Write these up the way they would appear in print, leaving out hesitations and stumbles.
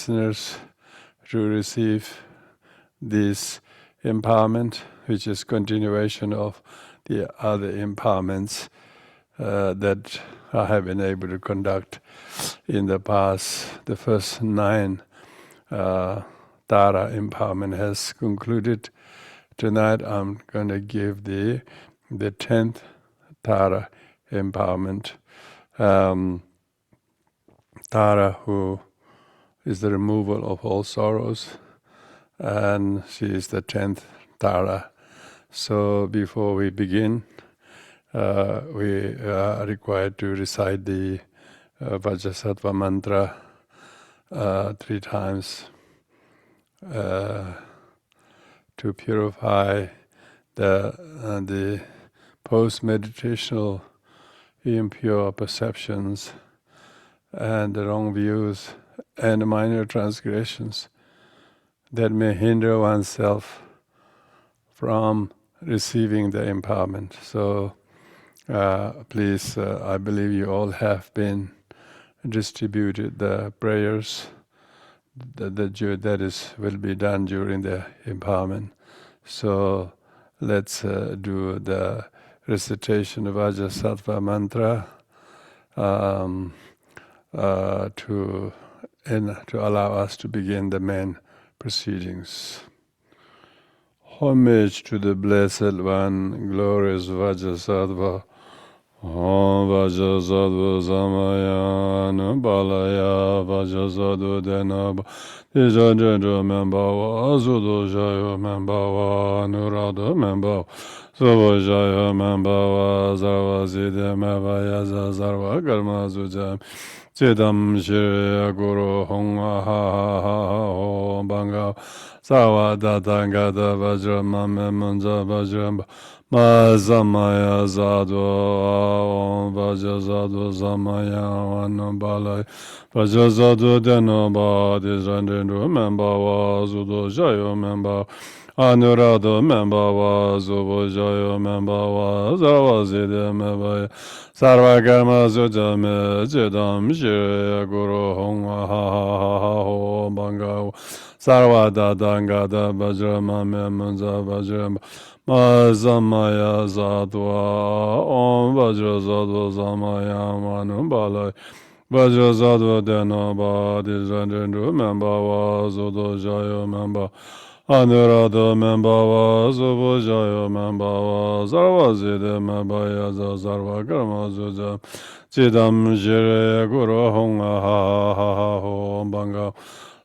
listeners to receive this empowerment, which is continuation of the other empowerments that I have been able to conduct in the past. The first 9 Tara empowerment has concluded. Tonight I'm going to give the 10th Tara empowerment. Tara, who is the removal of all sorrows, and she is the 10th Tara. So before we begin, we are required to recite the Vajrasattva mantra 3 times to purify the post-meditational impure perceptions and the wrong views and minor transgressions that may hinder oneself from receiving the empowerment. So please, I believe you all have been distributed the prayers that will be done during the empowerment. So let's do the recitation of Vajrasattva mantra to allow us to begin the main proceedings. Homage to the Blessed One, glorious Vajrasattva. Om Vajrasattva Samaya Balaya Vajrasattva Denaba Dijajendra Membawa Asudo Jaya Membawa Nurada Membawa Savajaya Membawa Sarvaside Mevaya Sarva Karma Sujam Chidam Shri Guru Hong Ha Ha Ha Om Banga Sawa Datangata Vajrama Memunja Vajramba Mazamaya Zadwa Om Vajrasattva Samaya Vanabalaya Vajrasattva Denaba Dijandendra Membawa Sudo Jaya Membawa Anurada Membawa Subhajaya Membawa Sarvaside Mevaya Sarvakarma Sujame Chidam Shri Guru Hong Ha Ha Ha Om Banga Sarvada Dangada Vajrama Memunja Vajramba Mazamaya Zadwa Om Vajrasattva Samaya Vanabalaya Vajrasattva Denaba Dijandendra Membawa Sudo Jaya Membawa Anurada Membawa Subhajaya Membawa Sarvaside Mevaya Sarvakarma Sujam Chidam Shri Guru Hong Ha Ha Ha Om Banga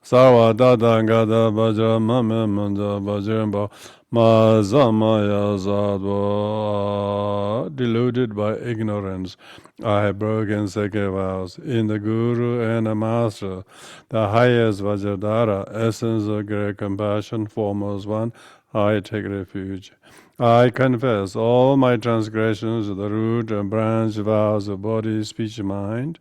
Sarvada Dangada Vajrama Memunja Vajramba Mazamaya Zadwa. Deluded by ignorance, I have broken sacred vows. In the Guru and the Master, the highest Vajradhara, essence of great compassion, foremost one, I take refuge. I confess all my transgressions, the root and branch vows of body, speech, and mind.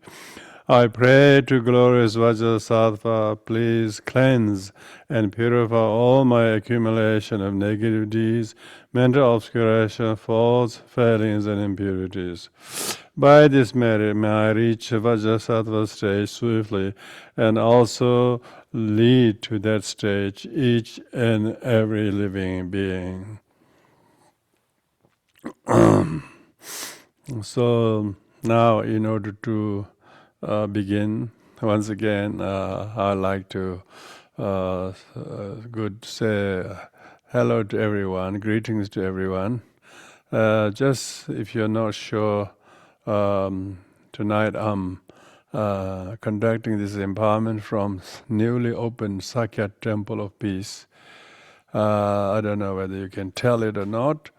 I pray to glorious Vajrasattva, please cleanse and purify all my accumulation of negative deeds, mental obscuration, faults, failings, and impurities. By this merit may I reach Vajrasattva stage swiftly and also lead to that stage each and every living being. So now, in order to begin, once again, I'd like to say hello to everyone, greetings to everyone. Just if you're not sure, tonight I'm conducting this empowerment from newly opened Sakya Temple of Peace. I don't know whether you can tell it or not.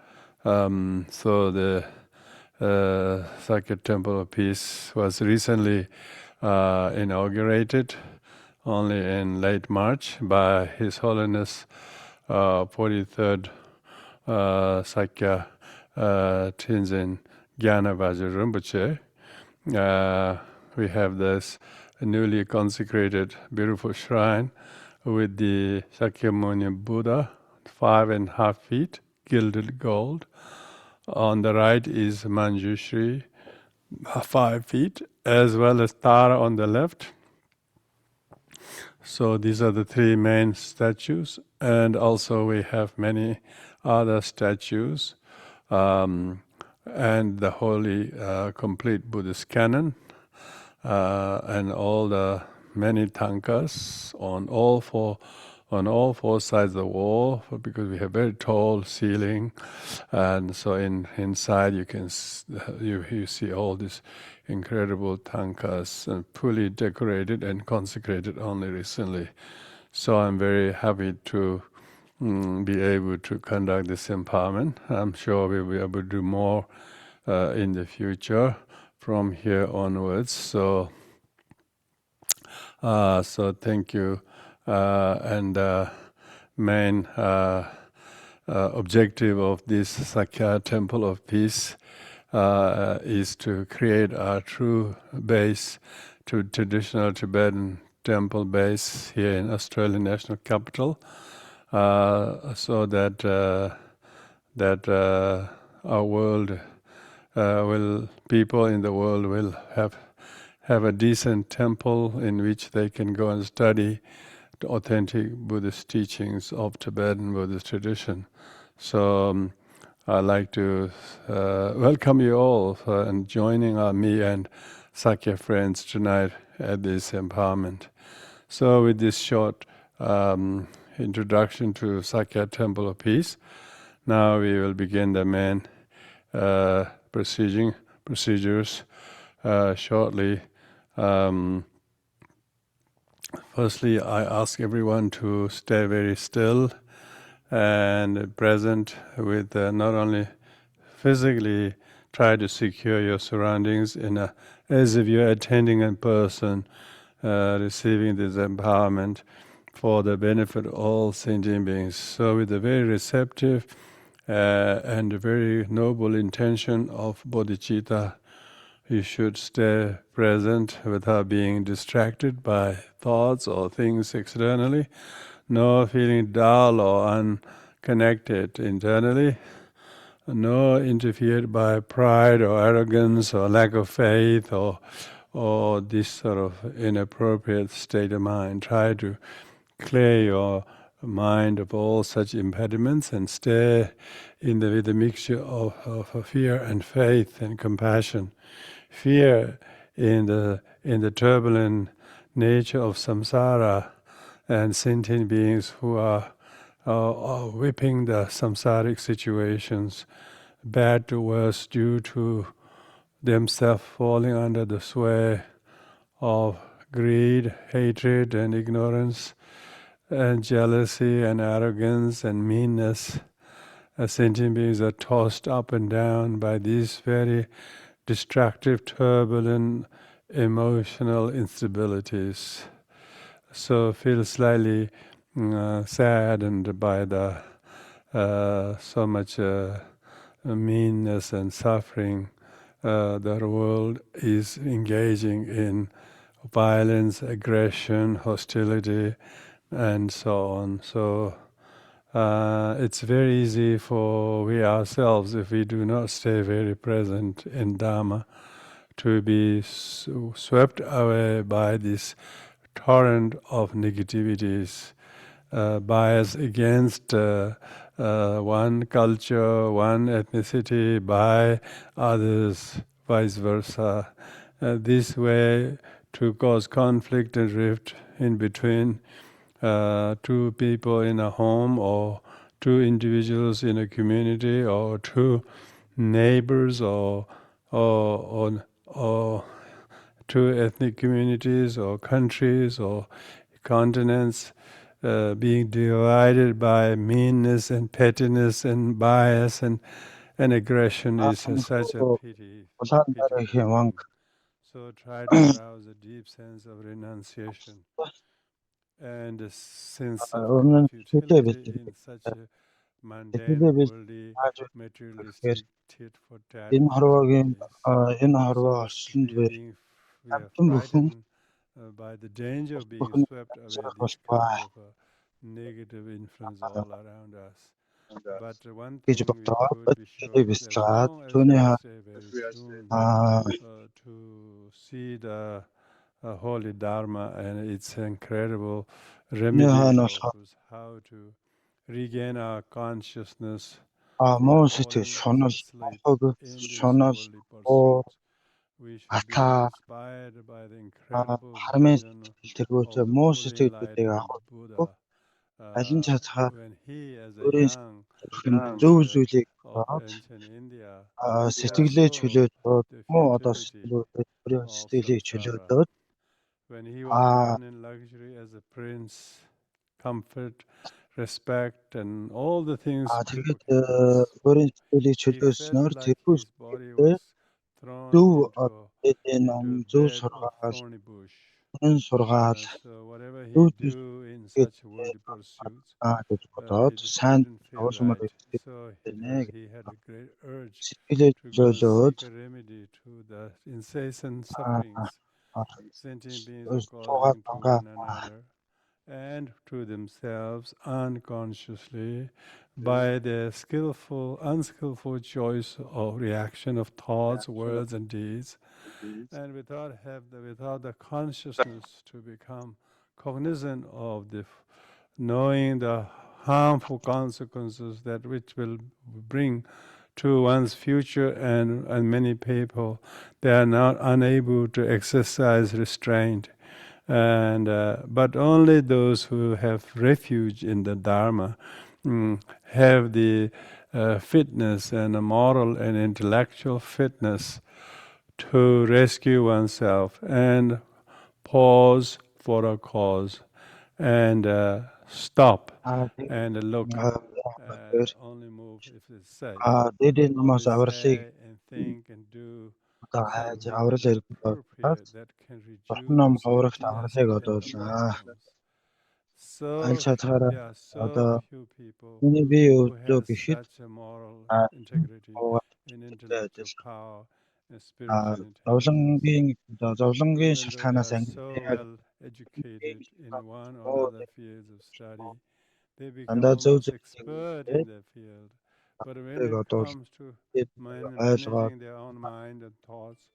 So the Sakya Temple of Peace was recently inaugurated only in late March by His Holiness 43rd Sakya Tenzin Gyana Vajra Rinpoche. We have this newly consecrated beautiful shrine with the Shakyamuni Buddha, 5.5 feet, gilded gold. On the right is Manjushri, 5 feet, as well as Tara on the left. So these are the three main statues, and also we have many other statues, and the holy complete Buddhist canon, and all the many tankas on all four sides of the wall, because we have very tall ceiling, and so inside you see all these incredible tankas, and fully decorated and consecrated only recently. So I'm very happy to be able to conduct this empowerment. I'm sure we will be able to do more in the future from here onwards. So thank you. And main objective of this Sakya Temple of Peace is to create a true base to traditional Tibetan temple base here in Australian National Capital, so that our world people in the world will have a decent temple in which they can go and study the authentic Buddhist teachings of Tibetan Buddhist tradition. So I'd like to welcome you all and joining me and Sakya friends tonight at this empowerment. So with this short introduction to Sakya Temple of Peace, now we will begin the main procedures shortly. Firstly, I ask everyone to stay very still and present with not only physically try to secure your surroundings as if you're attending in person, receiving this empowerment for the benefit of all sentient beings. So with a very receptive and a very noble intention of bodhicitta, you should stay present without being distracted by thoughts or things externally, nor feeling dull or unconnected internally, nor interfered by pride or arrogance or lack of faith or this sort of inappropriate state of mind. Try to clear your mind of all such impediments and stay with a mixture of fear and faith and compassion. Fear in the turbulent nature of samsara and sentient beings who are whipping the samsaric situations, bad to worse, due to themselves falling under the sway of greed, hatred, and ignorance, and jealousy, and arrogance, and meanness. Sentient beings are tossed up and down by these very destructive, turbulent, emotional instabilities. So feel slightly saddened by the so much meanness and suffering. The world is engaging in violence, aggression, hostility, and so on. So it's very easy for we ourselves, if we do not stay very present in Dharma, to be swept away by this torrent of negativities, bias against one culture, one ethnicity by others, vice versa. This way to cause conflict and rift in between two people in a home, or two individuals in a community, or two neighbors, or two ethnic communities, or countries, or continents, being divided by meanness and pettiness and bias and aggression is such a pity. Улаан Дарь Эхийн So try to arouse a deep sense of renunciation and a sense of futility in such a mundane, worldly, materialistic, tit-for-tat activities. So we are frightened by the danger of being swept away this kind of negative influence all around us. But one thing we could be sure, as long as we stay very tuned to see the holy Dharma and its incredible remedy of how to regain our consciousness from falling asleep in these worldly pursuits. We should be inspired by the incredible vision of the fully enlightened Buddha when he, as a young prince of ancient India, saw the futility of samsara. When he was born in luxury as a prince, comfort, respect, and all the things people can ask for, he felt like his body was thrown into a bed of thorny bush. So whatever he do in such worldly pursuits, it didn't feel right. So he had a great urge to go seek a remedy to the incessant sufferings sentient beings are causing to one another and to themselves unconsciously by their unskillful choice of reaction of thoughts, words, and deeds, and without the consciousness to become cognizant of the knowing the harmful consequences that which will bring to one's future, and many people they are not unable to exercise restraint, and but only those who have refuge in the Dharma have the fitness and a moral and intellectual fitness to rescue oneself and pause for a cause and stop and look and only move if it's safe. Only say and think and do something that is appropriate that can reduce unnecessary problems. So there are so few people who has such a moral integrity and intellectual power and spiritual intelligence. Even though they are so well educated in one or another fields of study, they become almost expert in their field. But when it comes to managing their own mind and thoughts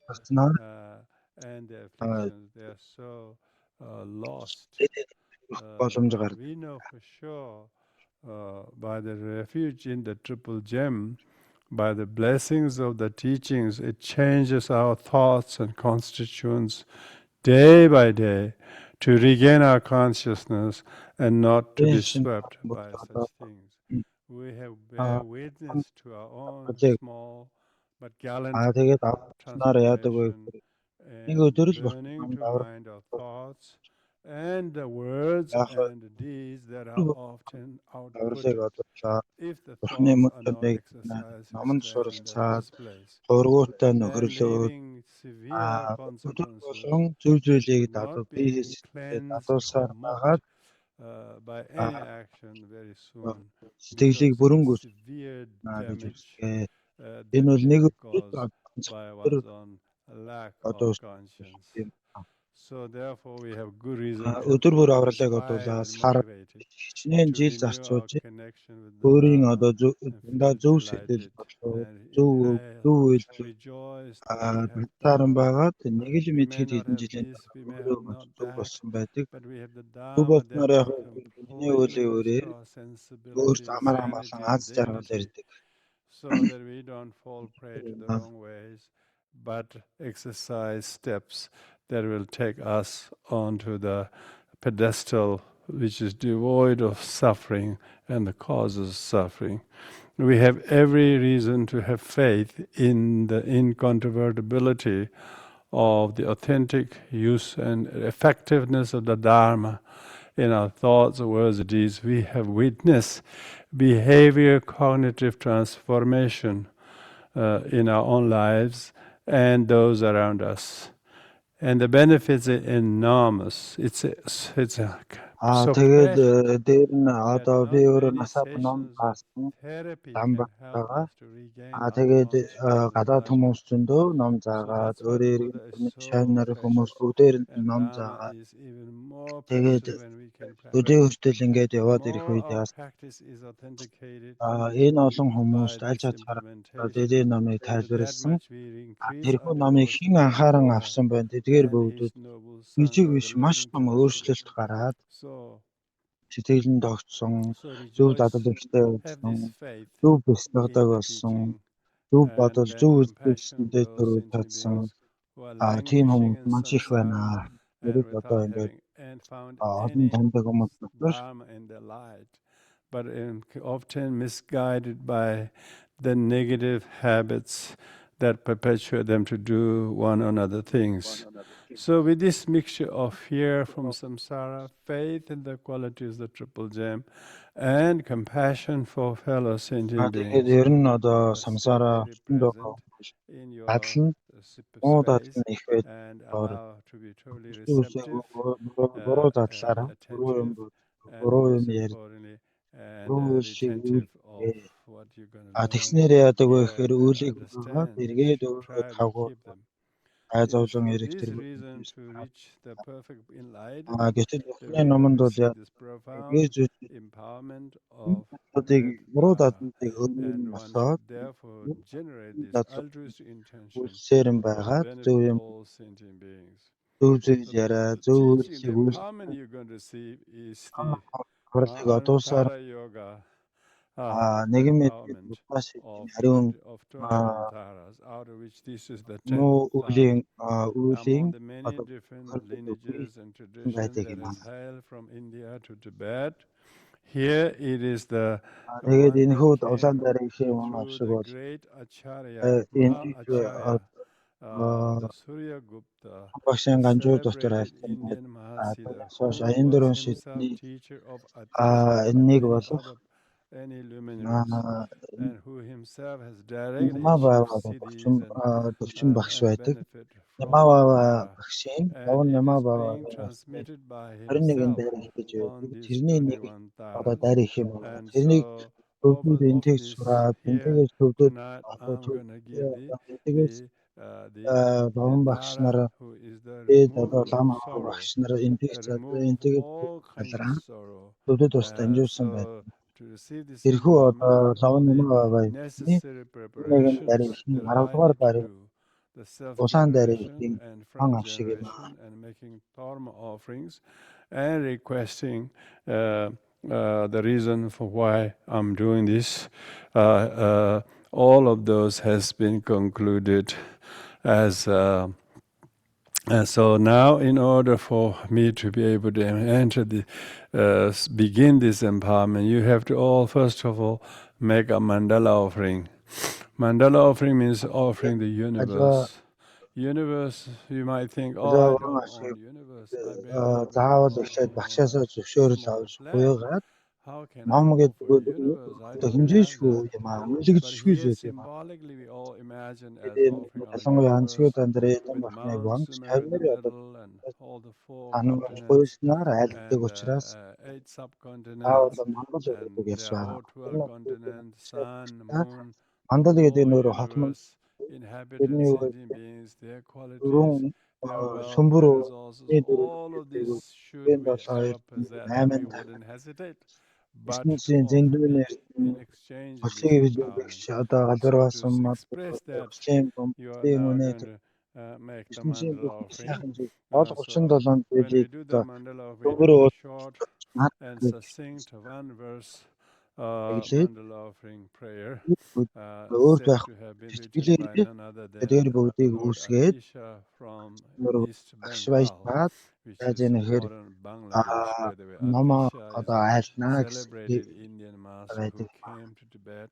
and their afflictions, they are so lost. We know for sure by the refuge in the Triple Gem, by the blessings of the teachings, it changes our thoughts and constituents day by day to regain our consciousness and not to be swept by such things. We have bear witness to our own small but gallant transformation and learning to mind our thoughts and the words and the deeds that are often outputted if the thoughts are not exercised restraint in the first place, and leaving severe consequences not being cleansed or mocked by any action very soon because of the severe damage that can be caused by one's own lack of conscience. So therefore we have good reason to feel inspired and motivated to renew our connection with the Dharma and feel delighted and rejoice that we have Dharma. We may not have this, we may have not that, but we have the Dharma that will completely restore sensibility, sanity, and dignity so that we don't fall prey to the wrong ways, but exercise steps that will take us onto the pedestal which is devoid of suffering and the causes of suffering. We have every reason to have faith in the incontrovertibility of the authentic use and effectiveness of the Dharma in our thoughts, words, deeds. We have witnessed behavior cognitive transformation in our own lives and those around us. And the benefits are enormous. It's a So тэгээд passionate дээр нь that одоо би not өөрөө many насаа ном sessions of заасан therapy лам can help байгаа. us to regain our Тэгээд consciousness гадаад level. хүмүүс зөндөө ном So заагаад that's why the өөрөө Buddha is иргэн so чанар хүмүүс precious, бүгдээр and ном Dharma заагаад is even more тэгээд precious when we can өдөө practice. хүртэл ингээд The яваад ирэх more үед our яас practice is authenticated энэ олон хүмүүс by аль this чадхаар implementation, дээд номыг so that тайлбарлсан. much we increase Тэрхүү our номыг devotion хэн to the анхааран Buddha авсан байна. Тэдгээр and бүгдүүд his noble жижиг Sangha, биш the маш living том tradition. өөрчлөлт гараад So сэтгэл нь тогтсон, So зөв rejoice, дадлагчтай have болсон, this faith зөв in бяцлагдаг the болсон, teaching, зөв and бодол, then зөв compassion үзэлтэндээ those төрөж sentient чадсан beings who are тийм languishing хүмүүс in маш их байна. samsara and Тэрийг одоо without ингээд having found олон any таньдаг хүмүүс дотор dharma in their light, but often misguided by the negative habits that perpetuate them to do one or other things. So with this mixture of fear from samsara, faith in the qualities of the triple gem, and compassion for fellow sentient тэгээд beings, ер нь одоо stay самсараа very өчтөндөө present in дадал your нь муу дадал space нь их байдаг. and allow to be totally Үсээ receptive буруу and дадлаараа буруу юм attentive, and буруу юм most ярь importantly, and буруу шиг retentive of what you're going to learn, тэгснээр яадаг вэ гэхээр hear, and үлийг өгөөд understand. эргээд Should өөрөө try to тавгуу keep them. It is айзовлон for эрэх this тэр reason to reach the perfect enlightenment гэтэл that эхний we have номонд бол received яг this profound гээж empowerment энэ of асуудыг that буруу dharma, дадлыг өөрөө and нь one босоод should therefore generate this дадлаг altruistic intention үлсээрэн for the байгаад зөв benefit of юм all sentient beings. зөв зүйл The, яриа the зөв teaching, the үйлсийг empowerment you're going to receive is the үйлсийг одуусаар Antara Yoga нэгэн мэд empowerment бас of хариун 20 antaras, out of which this is the 10th муу antara. үлийн Among the many different lineages and traditions байдаг that юм has аа. hailed from India to Tibet, here it is the Тэгээд one энэ that хүүд Улаан came Дарь Эхийн through авшиг the бол great Acharya, Maha Acharya, the Surya Gupta, багшийн the ганжуур дотор celebrated альсан Indian Mahasiddha, хойш who аян was дөрвөн himself шидний teacher of Atisha and энэнийг many болох other luminaries, and who himself has directly Нямаа achieved багшин siddhis төвчин багш and байдаг. benefit from Нямаа Dharma. багшийн And даван it Нямаа is being багшийн transmitted by 21 himself дээр хийж on байдаг. these Тэрний нэг 21 одоо taras. Дарь Эхийн байна. And Тэрнийг so төвдүүд of энтэг this сураад here энтэйгээс төвдүүд tonight, одоо I'm going to give энтэгээс the баван багш нар Tara who is the тэгээд одоо remover of лама sorrow, багш нар энтэгс the remover of энтэйгээс all kinds of талраа sorrow. төвдүүд бас дамжуулсан байна. So to receive this Тэрхүү одоо empowerment, лаван the Нямаа багшийн necessary нэг нь Дарь preparations Эхийн that 10 I дугаар need to дарь do, the Улаан Дарь self-generation Эхийн and хан friend авшиг юм. generation, and making dharma offerings, and requesting the reason for why I'm doing this. All of those has been concluded as so now, in order for me to be able to enter begin this empowerment, you have to all first of all make a mandala offering. Mandala offering means offering the universe. Universe, you might think, oh, I don't own universe. I barely заавал own эхлээд a багшаасаа зөвшөөрөл small авч plant. буйгаад How can I ном offer гэдэг universe? I одоо don't have хэмжээшгүй that. юм аа. But Үнэлэгдэшгүй here, зүйл юм аа. symbolically, we all imagine as Тэгээд offering our ялангуяа universe ганцхан дээр эдэн with бахныг Mount ванг Sumer in the тавьмаар одоо middle and all the four таныг continents гойсноор айлддаг and учраас 8 заавал subcontinents мандал and гэдэг яс there are байгаа. all 12 continents, sun, moon, Мандал гэдэг whole нөр хотмон universe, inhabitants, тэрний sentient beings, their qualities, дөрөв their wealth сүмбэр and resources, дөрөв all of this should энэ we 7 ever possess, 8 we wouldn't hesitate but to ертөнцийн offer зэндүүн it эртний in exchange of this Улсын empowerment. хөлбөмбөгч одоо галбар So баасан to мад express that, Улсын you are бомбын now үнэ going to make the ертөнцийн mandala бүх offering. сайхан зүйл гол So 37 when we зүйлийг do the одоо mandala offering, it дөнгөр will be short наад and succinct, one verse тэглээд mandala offering prayer өөрт said байх to have been written сэтгэлээр by none other than тэдгээр бүгдийг Lord үүсгээд Atisha from East багш Bengal, баясаад which яаж is нэхэр modern Bangladesh, by the way. номоо Atisha is одоо a айлнаа celebrated Indian master who байдаг. came to Tibet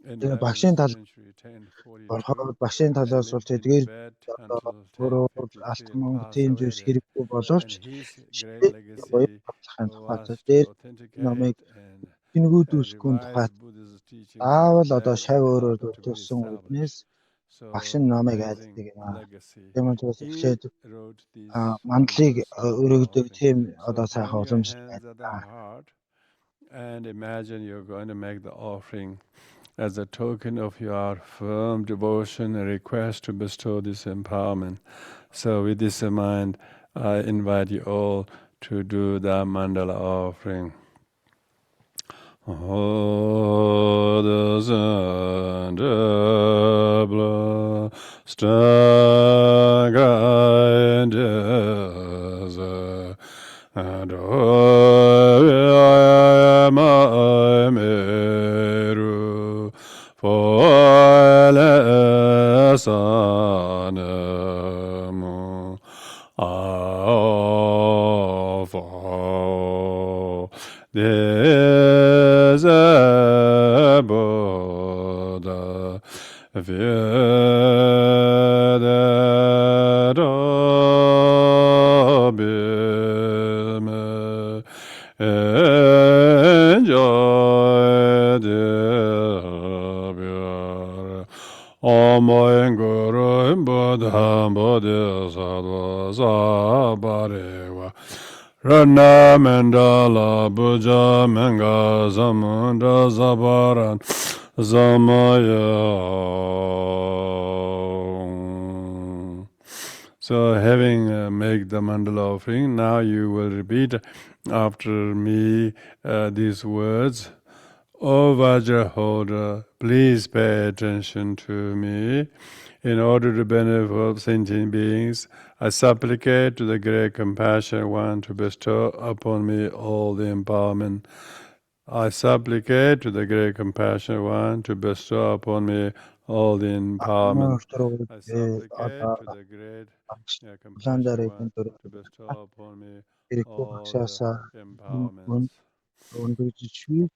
in Тэгээ 11th багшийн тал century, 1042, болохоор багшийн and талаас бол lived in тэдгээр Tibet одоо until өөрөө 1053 and алтман passed тийм away зүйлс there. хэрэггүй боловч And his great шийдэл legacy буюу батлахын тухай was to дээр authenticate номыг and тэнгүүдүүлсэхгүй тухай revise Buddhist teachings in заавал одоо Tibet шав and өөрөө help it to be дурдсан established. үднээс багш нь намайг amazing айлтдаг legacy. Демонтрос He эхлээд wrote these мандлыг wonderful өргөдөг poems. тийм So одоо join сайхан your уламжлал hands at the байдаг. heart and imagine you're going to make the offering as a token of your firm devotion and request to bestow this empowerment. So with this in mind, I invite you all to do the mandala offering. Oh, the sun, the blood, and and my meru for sanamo there's a Buddha enjoy the Omoen Guru Buddha Bodhisattva Sabarewa Rana Mandala Puja Manga Zamunda Zabaran Zamaya. So having made the mandala offering, now you will repeat after me these words. O Vajra holder, please pay attention to me. In order to benefit sentient beings, I supplicate to the great compassionate one to bestow upon me all the empowerment. I supplicate to the great compassionate one to bestow upon me all the empowerment. I supplicate to the great Улаан Дарь compassionate Эхийн one to bestow upon me Иргэдийн all the багшаасаа empowerments. өндөгдөж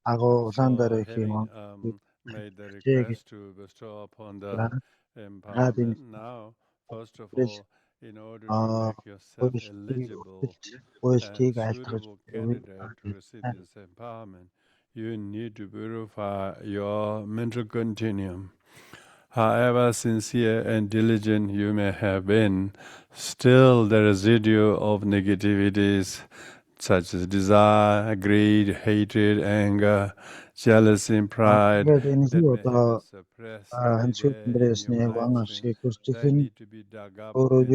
агуу Улаан Дарь So Эхийн having made the request to bestow upon the empowerment, now, first of all, in order to make yourself eligible and suitable candidate to receive this empowerment, you need to purify your mental continuum. However sincere and diligent you may have been, still the residue of negativities such as desire, greed, hatred, anger, jealousy, and pride that may have been suppressed stay there in your mind stream. That need to be dug up and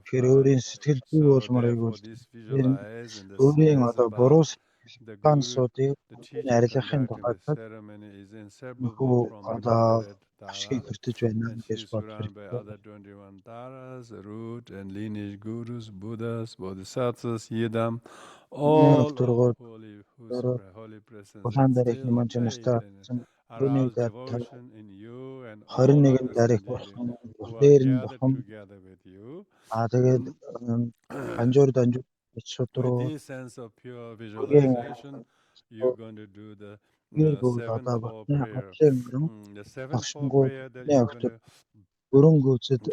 purified. So therefore, this visualize in the sense about the Guru, the teacher conducting the ceremony is inseparable from the great Dara, and she is surrounded by other 21 Daras, root and lineage gurus, Buddhas, Bodhisattvas, Yidam, all of holy whose holy presence instill faith and arouse devotion in you and all other sentient beings who are gathered together with you. With this sense of pure visualization, you're going to do the 7-4 prayer. The 7-4 prayer that you're going to do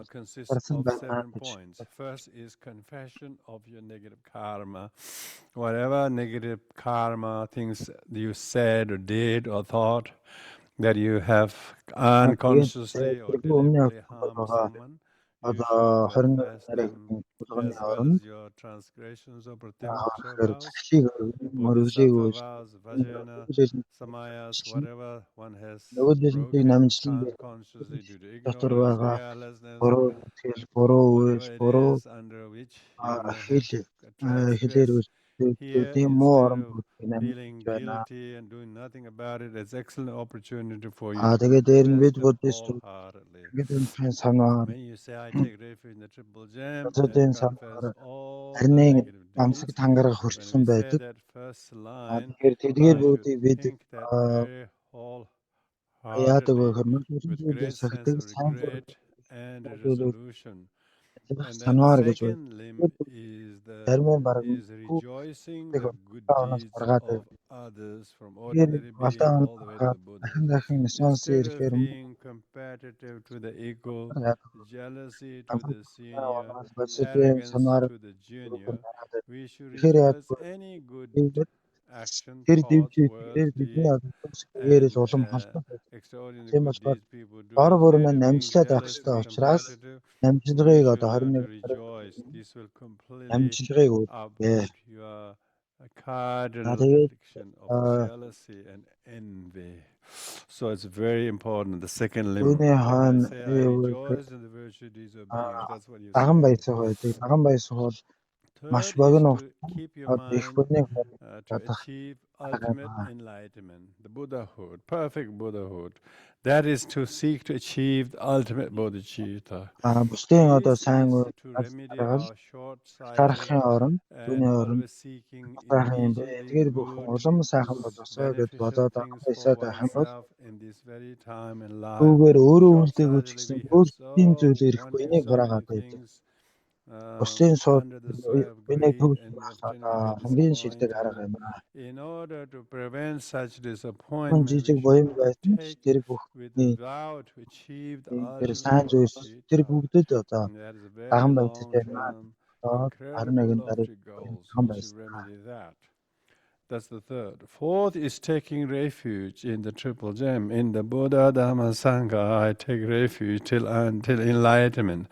consists of 7 points. First is confession of your negative karma. Whatever negative karma, things you said or did or thought that you have unconsciously or deliberately harmed someone, you should confess them, as well as your transgressions of Pratimoksha vows, Bodhisattva vows, Vajrayana, Samayas, whatever one has broken unconsciously due to ignorance, carelessness, whatever it is under which you may have transgressed. Here, instead of feeling guilty and doing nothing about it, it's an excellent opportunity for you to confess them wholeheartedly. When you say, I take refuge in the triple gem and confess all the negative deeds, when we say that first line, I should think that very wholeheartedly, with great sense of regret and resolution. And then second limb is rejoicing the good deeds of others from ordinary being all the way to the Buddhas. Instead of being competitive to the ego, jealousy to the senior, arrogance to the junior, we should rejoice any good action, тэр thoughts, дэвжүүлгээр words, бидний deeds, одоо сэтгэлээрээс and улам холбоо. extraordinary Тийм good болохоор deeds people do. дор бүр Instead минь of being намжлаад байх jealous ёстой and учраас competitive, намжлагыг you одоо should learn 21 to rejoice. This will completely намжлагыг uproot your cardinal тэгээд affliction of jealousy and envy. So it's very important. The second limb. түүний When I хойно say I rejoice in the virtue deeds of beings, that's what you даган say. баясах байдаг. Даган баясах бол маш Third is богино to keep your одоо их mind бүдний to achieve ultimate enlightenment, the Buddhahood, perfect Buddhahood. That is to seek to achieve the ultimate bodhicitta. бусдын одоо This сайн is үйл to remedy гаргал our short-sighted дарахын оронд and түүний оронд always seeking дарах юм бэ. immediately Тэгэхээр бүхэн улам сайхан болосоо гэж beneficial бодоод things даган for баясаад байх юм бол oneself in this very time in life. түүгээр өөрөө үлдээгүүч Short-sightedly, гэсэн we have өөрсдийн зүйл so ирэхгүй wanting энийг so many бураагаад байдаг. things Бусдын сууд under the sway of энийг greed төгс and байх obtaining одоо great хамгийн шилдэг арга disappointment. юм аа. In order to prevent such Хүн disappointment, we жижиг should буян байсан ч take тэр with the бүхний vow to achieve the тэр ultimate сайн зүйлс тэр bodhicitta. бүгдэд одоо And that is a very даган баясаж байна. long-term, Харин incredible нэгэн дарыг lofty goals. даган We should баясах. remedy that. That's the third. Fourth is taking refuge in the triple gem. In the Buddha, Dhamma, Sangha, I take refuge until enlightenment.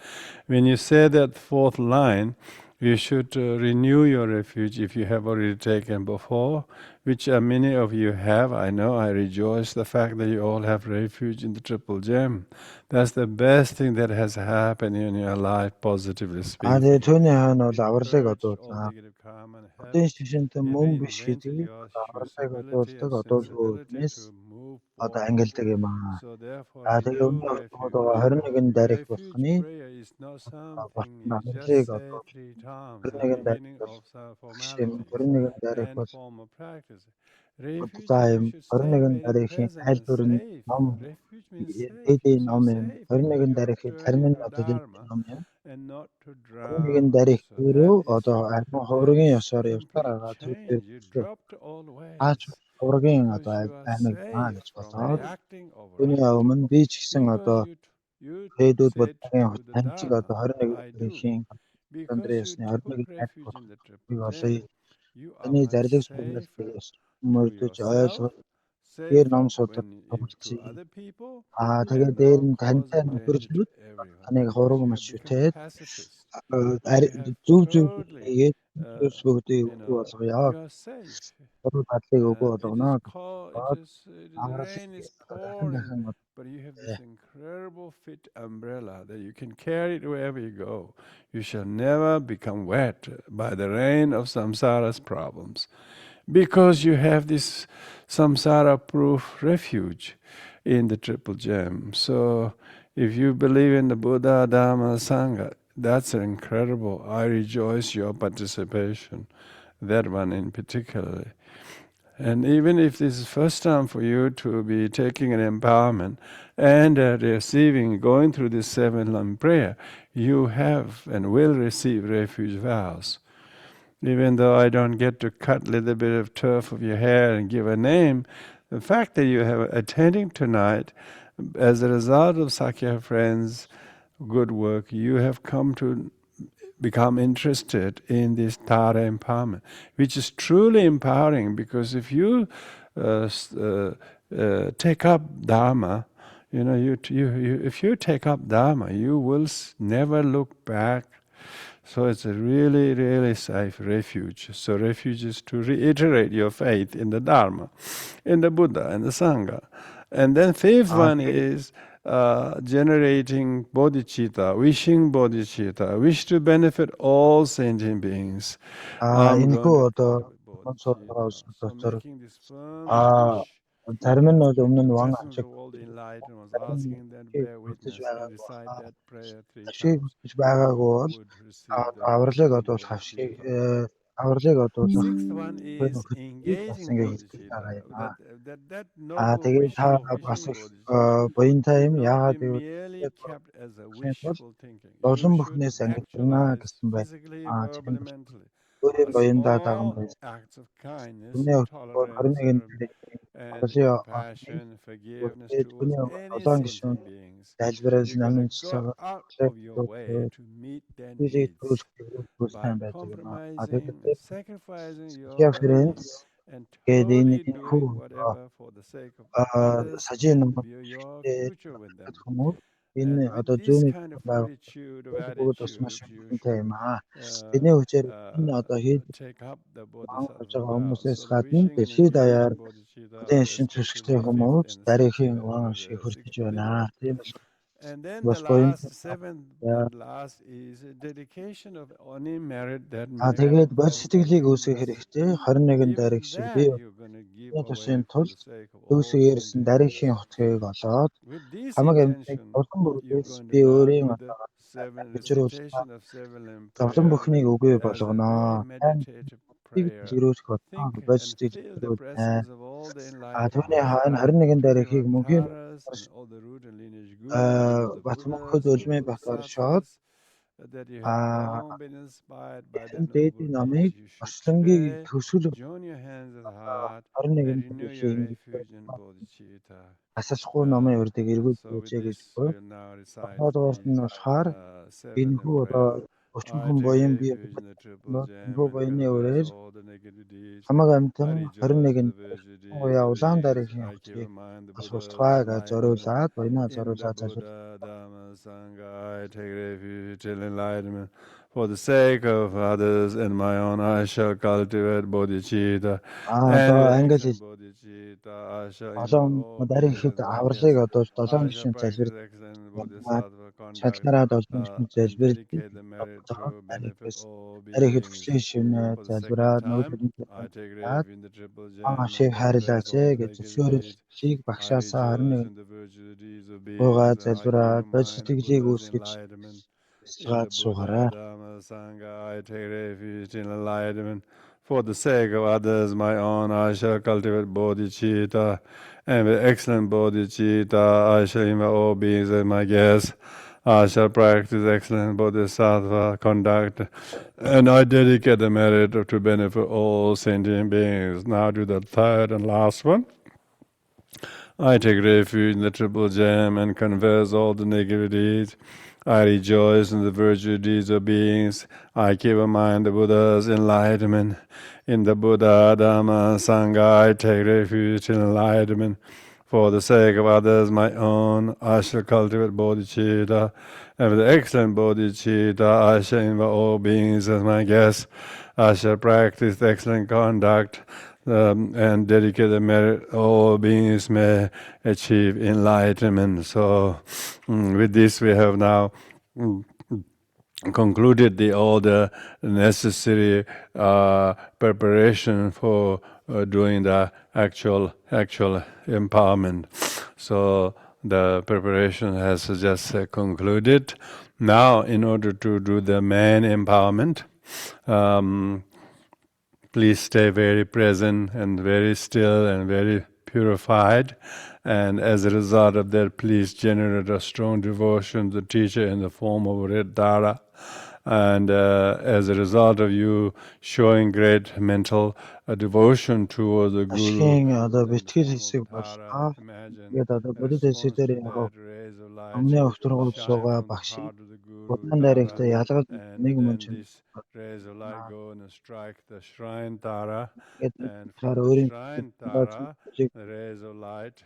When you say that fourth line, you should renew your refuge if you have already taken before, which many of you have. I know. I rejoice the fact that you all have refuge in the triple gem. That's the best thing that has happened in your life, positively speaking. Тэгээ түүний хойно бол авралыг All одуулаа. negative karma and Будын habits, шишинтэн and мөн then биш invent гэдгийг your авралыг usability одуулдаг and одуулгүй sensibility үднээс to move одоо forward. ангилдаг юм аа. So therefore, Тэгээ renew өмнө refuge. одоо 21 дарих Refuge болохны prayer is not something you авралыг just say одуул 3 times at the 21 дарих beginning бол of some шим formalities 21 дарих and бол formal practice. Refuge за means юм you should stay 21 very дарихын present айл and бүрэн safe. ном Refuge means safe. дэдийн You ном should юм. safe. 21 You are дарихын turning зарим нь to одоо дэдийн Dharma ном юм. and not to 21 drown. дарих So өөрөө that is одоо харин that хувргийн is ёсоор явсаар complete байгаа change. You зүйлээр dropped all аач ways хувргийн because одоо you are аймаг маа safe гэж from бодоод reacting, түүний overreacting. өмнө би ч гэсэн Because одоо you хэд said бодлогын to the таньчиг Dharma, одоо 21 I do. дарихын Because Андреас you нь took 21 дарих refuge in the triple болъё. gem, you are Таны much зарлиг safer сүлжээс to мөрдөж yourself, ойлгож тэр ном safer судаг when to томчи. other people, Тэгээ and дээр not нь тантай causing danger to нөхөрлөд everyone. таныг Because хураг you have become мөшөтээд pacifist. зүв зүв Totally, хийгээд зүс бүгдийг you өгөө know, болгоё. you are safe. Хураг дадлыг өгөө It болгоно. is cold, the rain is pouring, Дахин but you have this incredible fit umbrella that you can carry it wherever you go. You shall never become wet by the rain of samsara's problems because you have this samsara-proof refuge in the triple gem. So if you believe in the Buddha, Dhamma, Sangha, that's incredible. I rejoice your participation, that one in particular. And even if this is first time for you to be taking an empowerment and receiving, going through this 7-line prayer, you have and will receive refuge vows. Even though I don't get to cut a little bit of turf of your hair and give a name, the fact that you have attending tonight, as a result of Sakya friends' good work, you have come to become interested in this Tara empowerment, which is truly empowering, because if you take up Dharma, if you take up Dharma, you will never look back. So it's a really, really safe refuge. So refuge is to reiterate your faith in the Dharma, in the Buddha, and the Sangha. And then fifth one is generating bodhicitta, wishing bodhicitta, wish to benefit all sentient beings. I'm энэ going to одоо talk about bodhicitta. So бодсоор making this firm wish. зарим нь бол өмнө нь ван Contestants ажиг of all the enlightened was asking that bear бүрдэж witness and байгаагүй recite that prayer 3 авшиг times. бүрдэж байгаагүй You бол would receive the авралыг maximum одуулах авшиг bodhicitta. авралыг одуулах Sixth one is бас engaging ингээ хэлдэг байгаа юм bodhicitta. That аа noble тэгээд та vision of бас wishing их bodhicitta буянтай should юм not яагаад be гэвэл merely kept as a бол wishful thinking. олон You should бүхнээс ангилна actualize гэсэн байна. physically, Тийм verbally, mentally. өөрийн буяндаа даган Small байсан. acts of kindness, Түүний хувьд бол tolerance, 21 and compassion, forgiveness towards түүний any олон гишүүн sentient beings. залбирал You're going to go намынчлага out of your way to meet their needs by сайн байдаг юм аа. compromising, Тэгээд sacrificing your Sakya friends and Тэгээд энэ totally хүү doing whatever for the sake of others сажийн and номер view your дээр future with them. хүмүүс And энэ with одоо this зүүнний kind of байв attitude of бүгд бас маш attitude, you хүнтэй should юм аа. Бидний хүчээр энэ одоо хийж take up the мангаж bodhisattva байгаа vow. хүмүүсээс So the гадна wishing and дэлхийд даяар enjoying bodhicitta бүтээн шин especially төсөлтэй the fifth хүмүүс and the Дарь sixth Эхийн Улаан level, авшиг the хүртэж sixth байна. level. Тийм л And then бас the гоё. last, seventh and last is a dedication of any merit that may Тэгээд come бодис from сэтгэлийг doing үүсгэх this. хэрэгтэй. 21 Дарь Even Эхийн that бие you're going to give энэ away тусын for тул the sake of all үүсгээрсэн Дарь Эхийн sentience. хотгийг олоод With this хамаг амьтныг intention, улам you're бүрдээс going би to now өөрийн do the recitation of seven зовлон prayer бүхнийг үгүй as a болгоно. very meditative prayer. Дэлгэрүүлэх Think бодно. Бодис and сэтгэл feel the төрүүлнэ. presence of all the Түүний enlightenments, хаана like 21 Дарь Эхийг мөнхийн Tivantaras and all the root and lineage gurus, all the Батмөнхөд Buddhas, all үлмийн the бат оршоод Bodhisattvas, that you have long been inspired by their noble дээдийн намыг deeds. You should орчлонгийг today төсөл join your hands at heart 21 and renew your Дарь refuge in bodhicitta. асалхгүй намын урдыг эргүүлж So with гэж this, бод. we'll now recite Одоос нь the болохоор seventh энэхүү prayer. одоо I өчмөн take буян бие refuge in the triple gem энэхүү and буяны confess үрээр all the negative deeds. хамаг I амьтан rejoice in 21 the virtue deeds буяа of Улаан Дарь these. Эхийн I keep хотыг in mind the бас Buddha's устгая гэж enlightenment. зориулаад буянаа In the зориулаад Buddha, Dhamma, Sangha, I take refuge till enlightenment. For the sake of others and my own, I shall cultivate bodhicitta. And with англи excellent bodhicitta, I shall олон all Дарь beings Эхийн as my авралыг guest. одоо 7 I shall гишүүн practice залбирал excellent bodhisattva conduct шалгараад олон гишүүн and залбирал dedicate the merit to benefit all Дарь Эхийн beings. төслийн шимнэ For the second залбираад time, нөөдрийн I take залбираад refuge in the triple ан gem ашиг and хайрлаач confess all the гэж negative зөвшөөрөлийг deeds. I багшаасаа rejoice 21 in the virtue deeds of буйгаа beings, and I keep залбираад in бодис mind the сэтгэлийг Buddha's үүсгэж enlightenment. In the устгаад суугаарай. Buddha, Dhamma, Sangha, I take refuge in enlightenment. For the sake of others, my own, I shall cultivate bodhicitta, and with excellent bodhicitta, I shall invite all beings as my guests. I shall practice excellent bodhisattva conduct, and I dedicate the merit to benefit all sentient beings. Now to the third and last one. I take refuge in the triple gem and confess all the negative deeds. I rejoice in the virtue deeds of beings. I keep in mind the Buddha's enlightenment. In the Buddha, Dhamma, Sangha, I take refuge in enlightenment. For the sake of others, my own, I shall cultivate bodhicitta. And with excellent bodhicitta, I shall invite all beings as my guests. I shall practice excellent conduct and dedicate the merit all beings may achieve enlightenment. So with this we have now concluded all the necessary preparation for doing the actual empowerment. So the preparation has just concluded. Now, in order to do the main empowerment, please stay very present and very still and very purified. And as a result of that, please generate a strong devotion to the teacher in the form of red dara. And as a result of you showing great mental devotion towards the Guru, Ашигын одоо бэлтгэл хэсэг боллоо. Тэгээд одоо бодит хэсгээр яг өмнө өгтөргөл суугаа багшийн Улаан Дарь Эхтэй ялгаж нэг мөн ч rays of light go and strike the shrine Tara, and from цаар the өөрийн shrine Tara, the rays of light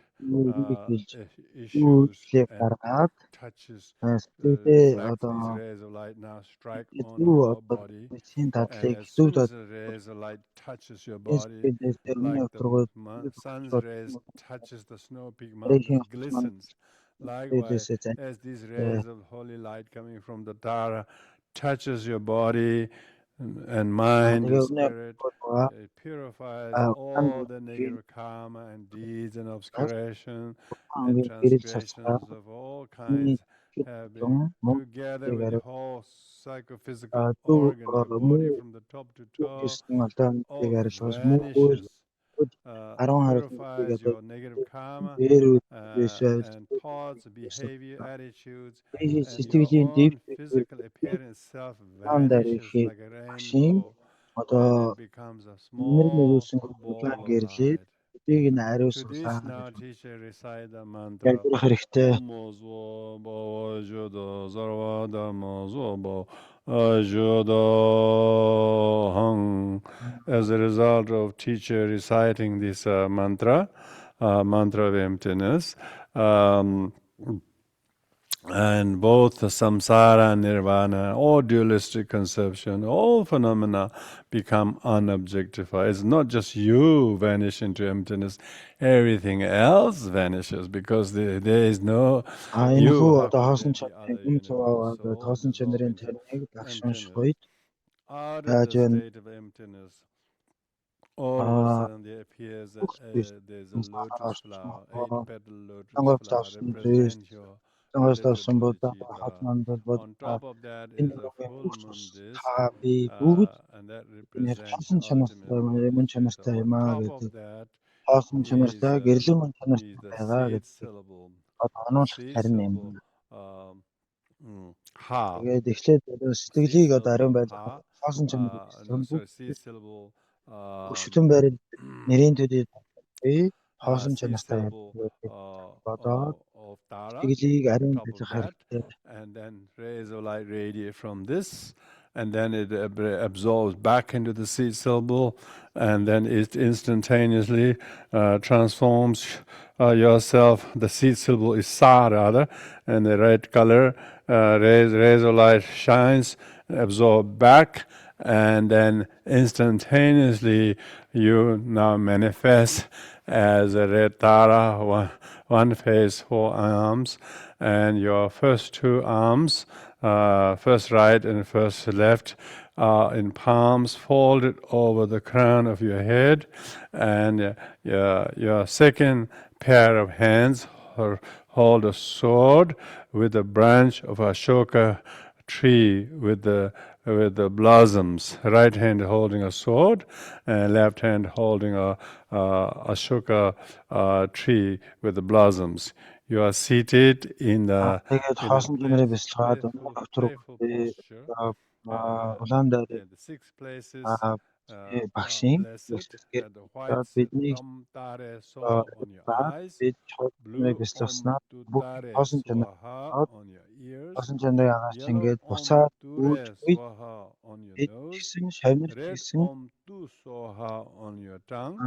issues and гаргаад touches. сэтгэлдээ Reflect одоо these rays of light now strike on зөв your одоо body, эцсийн and дадлыг as зөв soon as the rays of light touches your body, сэтгэлдээс өмнө like өгтөргөл the sun's rays touches the snow peak mountains, glistens. Likewise, as these rays of holy light coming from the Tara touches your body and mind and spirit, it purifies all the negative karma and deeds and obscuration and transgressions of all kinds have been together with the whole psychophysical organ, your body from the top to toe, all vanishes, purifies your negative karma and thoughts, behavior, attitudes, and your own physical appearance self vanishes like a rainbow, and it becomes a small ball of light. бүгдийг нь To ариусгалаа this now гэж teacher recite the mantra ялгах хэрэгтэй. Mozo bo judo zarvada mozo bo judo hung. As a result of teacher reciting this mantra, mantra of emptiness, and both the samsara and nirvana, all dualistic conception, all phenomena become unobjectified. It's not just you vanish into emptiness, everything else vanishes because there is no Энэ you. хүү How одоо could хоосон there be чанарын other юм universe? цаваа So хоосон dissolve чанарын into тариныг багш унших emptiness. үед Out of яаж the вэ? state of emptiness, all of a sudden there appears there's a lotus flower, 8-petal lotus flower, represent your Сонгоос literal Будда bodhicitta. Бод On top of that энэ is a full moon disk, та би бүгд and that энэ represents хоосон ultimate чанартай юм bodhicitta. чанартай юм On аа top of гэдэг. that Хоосон is чанартай гэрлэн is чанартай the байгаа seed гэдэг. syllable. Одоо The онуулах seed тарин юм. syllable, ha. Тэгээд эхлээд сэтгэлийг одоо ариун байлгах хоосон чанар So seed syllable. өшөтөн байрал нэрийн төдий хоосон Seed чанартай syllable бодоод of Tara сэтгэлийг on ариун top of байлгах that, хэрэгтэй. and then rays of light radiate from this, and then it absorbs back into the seed syllable, and then it instantaneously transforms yourself. The seed syllable is Sa rather, and the red color rays of light shines, absorb back, and then instantaneously you now manifest as a red Tara, one face, 4 arms, and your first 2 arms, first right and first left, are in palms folded over the crown of your head, and your second pair of hands hold a sword with a branch of Ashoka tree with the blossoms. Right hand holding a sword, and left hand holding a Ashoka tree with the blossoms. You are seated in the Тэгээд хоосон чанарыг бясалгаад playful posture. Улаан Дарь The 6 places багшийн blessed, the white бидний Om Tare Soha on your eyes, бид blue чанарыг бясалгаснаа Om бүх Tutare хоосон чанар Swaha on your ears, хоосон чанарыг агаарч yellow ингээд Om буцаад Ture үүж үед Swaha on your бид nose, гэсэн шавнар red гэсэн Om Tu Soha on your tongue,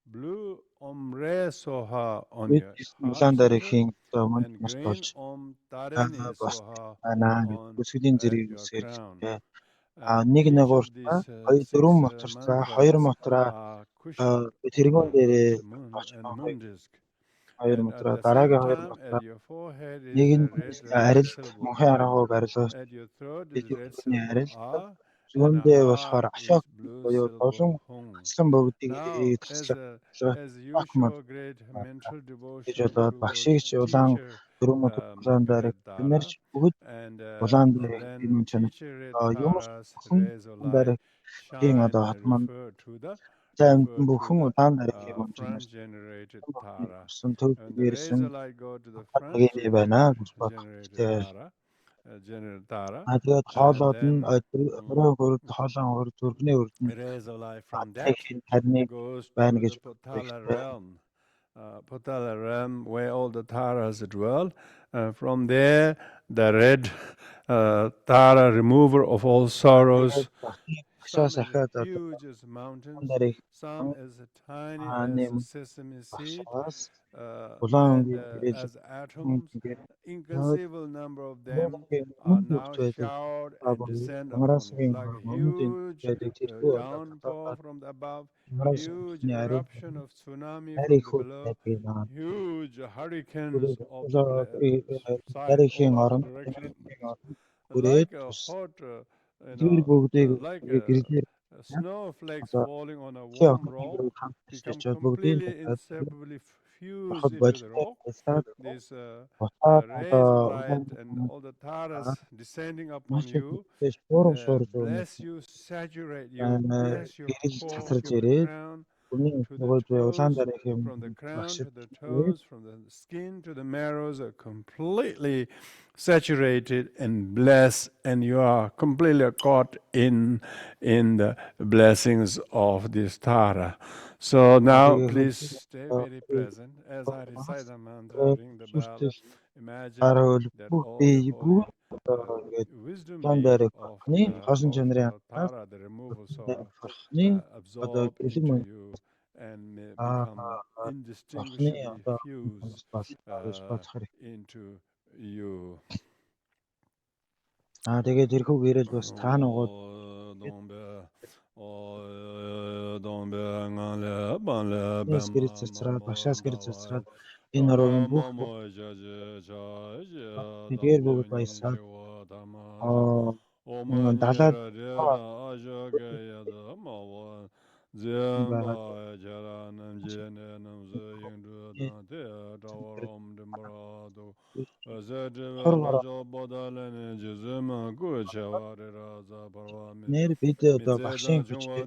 blue Om Re Soha on бид your Улаан heart Дарь center, Эхийн мөн and нас green болж Om Tarene бас Soha наа on бүсгүйн at зэрэг your үсгэж crown. нэг Each of нагууртаа these дөрвөн 6 моторцаа хоёр mantras мотороо are cushioned тэрэгүүн with дээрээ the moon and moon disk. хоёр And at мотороо the same дараагийн хоёр time, мотороо at your forehead is нэг a нь red арилт syllable мөнхийн A. аргыг арилгаж At your throat is red бидний syllable арилт A, and зүүндээ A болохоор is ашок blue буюу долон syllable Hung. таслан бүгдийг Now, таслан as you show great mental гэж devotion болоод towards багшигч улаан teacher дөрвөн мотор улаан дарыг Red тэмэрч Tara, бүгд and улаан дарыг then энэ чанар teacher Red юм Tara's болсон rays of улаан light дарыг shine одоо and хатман refer to the бүхэн улаан дарыг юм чанар front-generated Tara. болсон төв And the rays ирсэн of light go to the нэг байна гэж front-generated бодох. generated Tara. Тэгээд And хоолоод нь then өрөө хөрөд хоолон хөрөд зүрхний өрдөн rays of light from that харны goes байна to гэж the Potala realm. Potala realm where all the Taras dwell. From there, the red Tara, remover of all sorrows. Some as huge as mountains, some as tiny as a sesame seed, and as atoms. Inconceivable number of them are now showered and descend upon us like a huge downpour from the above, huge eruption of tsunami from the below, huge hurricanes of the side or other direction, like a hot, like snowflakes falling on a warm rock, become completely inseparably fused into the rock. These rays of light and all the taras descending upon you, bless you, saturate you, bless your core, your crown, Өмнө to the нөгөө Улаан toes, Дарь Эхийн from the crown багшид to the toes, from the skin to the marrows are completely saturated and blessed, and you are completely caught in the blessings of this Tara. So now please stay very present as I recite the mantra, ring the bell. Imagine that all the holy wisdom Улаан being Дарь of хоосон чанарын Tara, the removal of sorrow, одоо absorb бэлэн into мөн you and become бурхны indistinguishably одоо fused бацхаар. into you. Тэгээд тэрхүү гэрэл бас та нугууд гэрэл цацраад багшаас гэрэл цацраад энэ орон бүх тэгээр бүгд баясаад далаад нэр бид одоо багшийн хүчтэй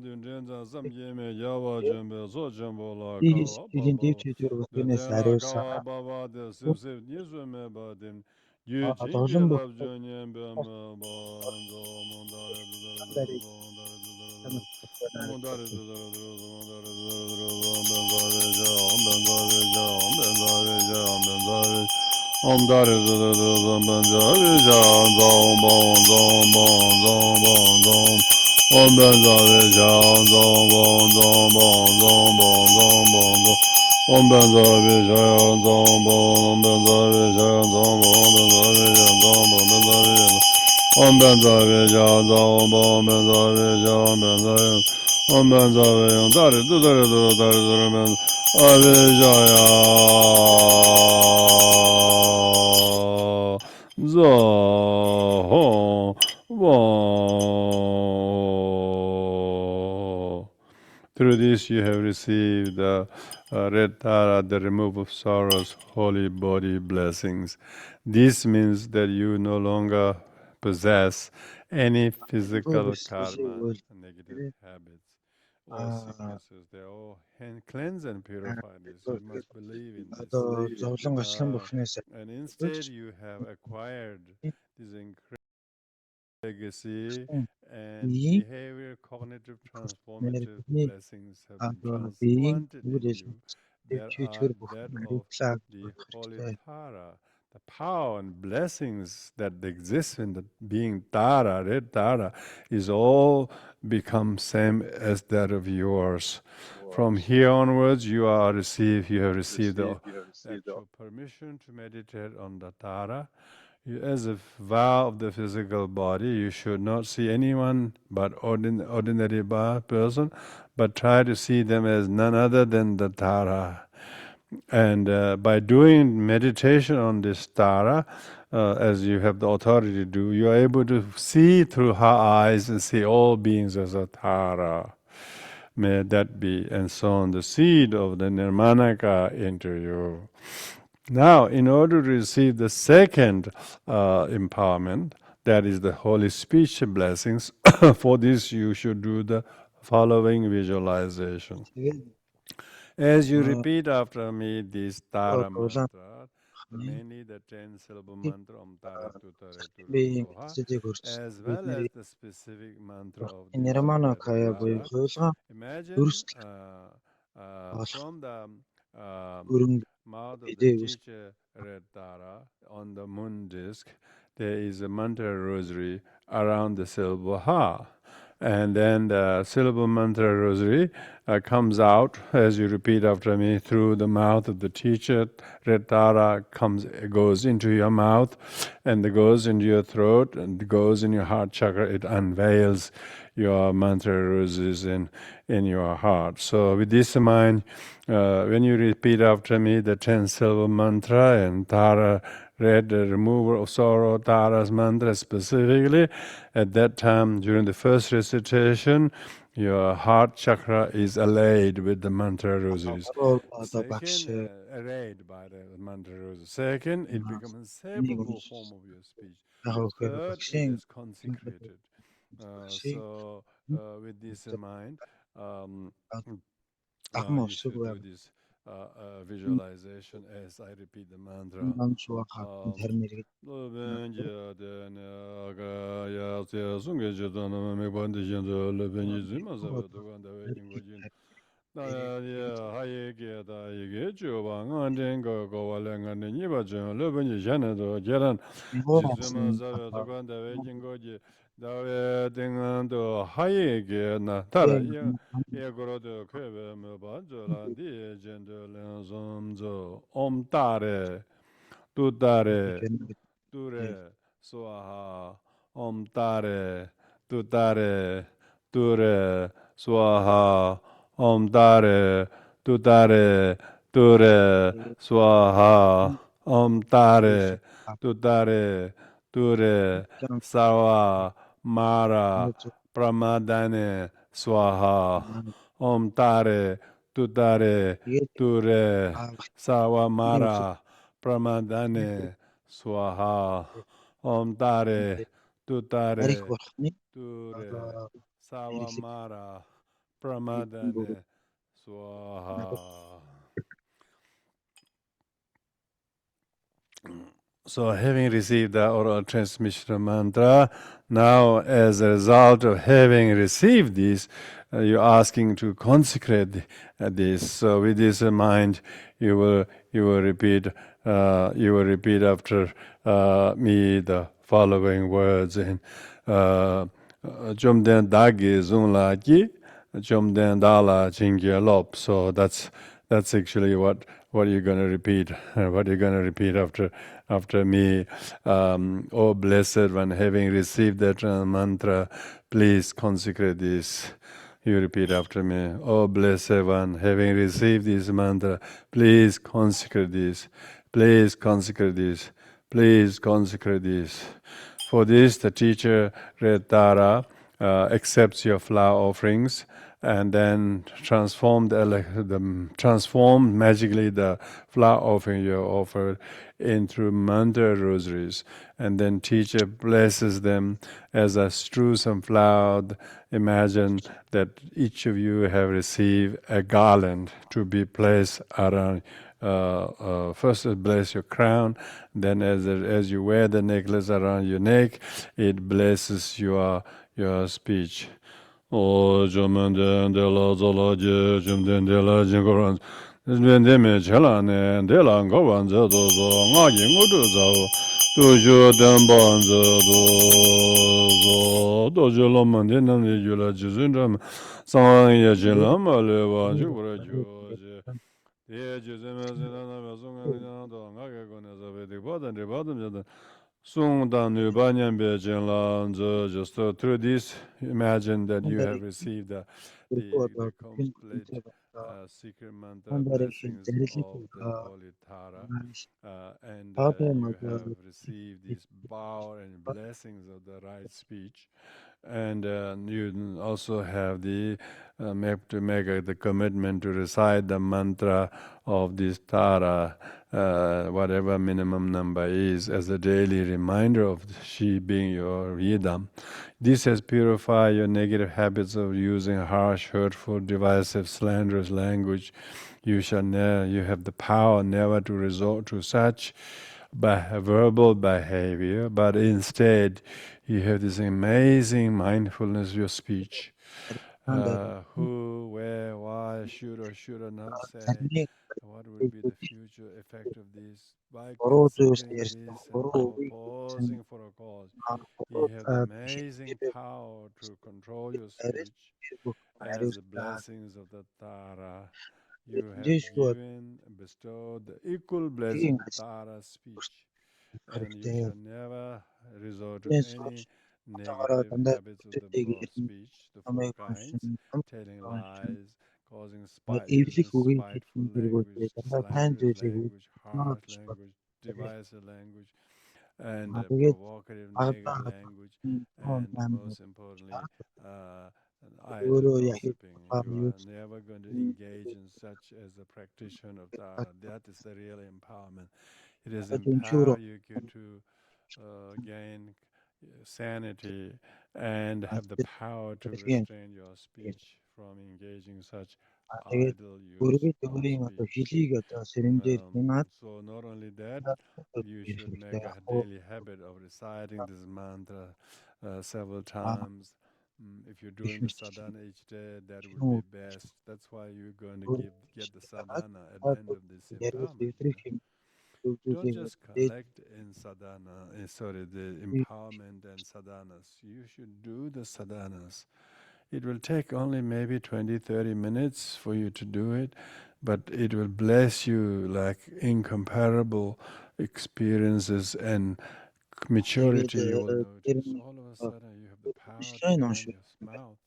идентификээр бүхнээс ариусаа долон бүх Through this you have received the red Tara, the removal of sorrows, holy body blessings. This means that you no longer possess any physical karma, negative habits, or sicknesses. They all cleanse and purify this. You must believe in this. And instead you have acquired this incredible legacy and behavior, cognitive, transformative blessings have been transplanted in you that are that of the holy Tara. The power and blessings that exist in the being Tara, red Tara, is all become same as that of yours. From here onwards, you have received the actual permission to meditate on the Tara. As a vow of the physical body, you should not see anyone but ordinary person, but try to see them as none other than the Tara. And by doing meditation on this Tara, as you have the authority to do, you are able to see through her eyes and see all beings as a Tara. May that be, and sown the seed of the Nirmanaka into you. Now, in order to receive the second empowerment, that is the holy speech blessings, for this you should do the following visualization. As you repeat after me this Tara mantra, mainly the 10-syllable mantra Om Tara Tutare Turusoha, as well as the specific mantra of this Red Tara, imagine from the mouth of the teacher Red Tara on the moon disk, there is a mantra rosary around the silver heart. And then the syllable mantra rosary comes out as you repeat after me through the mouth of the teacher. Red Tara goes into your mouth and goes into your throat and goes in your heart chakra. It unveils your mantra roses in your heart. So with this in mind, when you repeat after me the 10 syllable mantra and Tara read the remover of sorrow, Tara's mantra specifically, at that time during the first recitation, your heart chakra is allayed with the mantra rosaries. Second, arrayed by the mantra rosaries. Second, it becomes a separable form of your speech. Third, it is consecrated. So with this in mind, you should do this visualization as I repeat the mantra. Dawe dengan do haye ge na tara ye goro do kebe me ba jo la di jen do len zom zo om tare tu tare tu re swaha om tare tu tare tu re swaha om tare tu tare tu re swaha om tare tu tare tu re sawa Mara Pramadane Swaha Om Tare Tutare Ture Sawa Mara Pramadane Swaha Om Tare Tutare Ture Sawa Mara Pramadane Swaha. So having received the oral transmission of mantra, now as a result of having received this, you're asking to consecrate this. So with this in mind, you will repeat after me the following words in Jomden Dagi Zungla Ji, Jomden Dala Jingye Lop. So that's actually what you're going to repeat. What you're going to repeat after me. Oh blessed one, having received that mantra, please consecrate this. You repeat after me. Oh blessed one, having received this mantra, please consecrate this. Please consecrate this. Please consecrate this. For this, the teacher, Red Tara, accepts your flower offerings and then transformed magically the flower offering you offered into mantra rosaries, and then teacher blesses them as I strew some flower. Imagine that each of you have received a garland to be placed around. First, bless your crown. Then, as you wear the necklace around your neck, it blesses your speech. Oh, Jomanden de la Zolaje, Jumden de la Jingoran, Deme Chelane, de la Govanza dozo, Nagi Muduzo, Dojo Dembanza dozo, Dojo Lomandinam de Jula Jizundam, Sanya Jilam, Aleva, Jura George. Yeah, Jizema Zena, Mazunga, Naga Goneza, the bottom, Sung Dan Banyan Bejan just through this, imagine that you have received the complete secret mantra blessings of the Holy Tara, and you have received this power and blessings of the right speech. And you also have the to make the commitment to recite the mantra of this Tara, whatever minimum number is, as a daily reminder of she being your Vedam. This has purified your negative habits of using harsh, hurtful, divisive, slanderous language. You have the power never to resort to such verbal behavior, but instead you have this amazing mindfulness of your speech. Who, where, why, should or should not say, what would be the future effect of this. By considering this and pausing for a cause, you have the amazing power to control your speech as the blessings of the Tara. You have given and bestowed the equal blessing of Tara's speech, and you shall never resort to any negative habits of the speech, the four kinds, telling lies, causing spiteful language, slanderous language, harsh language, divisive language, and provocative negative language, and most importantly, idle gossiping. You are never going to engage in such as a practitioner of Tara. That is the real empowerment. It is empower you to gain sanity and have the power to restrain your speech from engaging such idle use of speech. So not only that, you should make a daily habit of reciting this mantra several times. If you're doing the sadhana each day, that would be best. That's why you're going to get the sadhana at the end of this empowerment. Don't just collect in sadhana, sorry, the empowerment and sadhanas. You should do the sadhanas. It will take only maybe 20, 30 minutes for you to do it, but it will bless you like incomparable experiences and maturity you will notice. All of a sudden, you have the power behind your mouth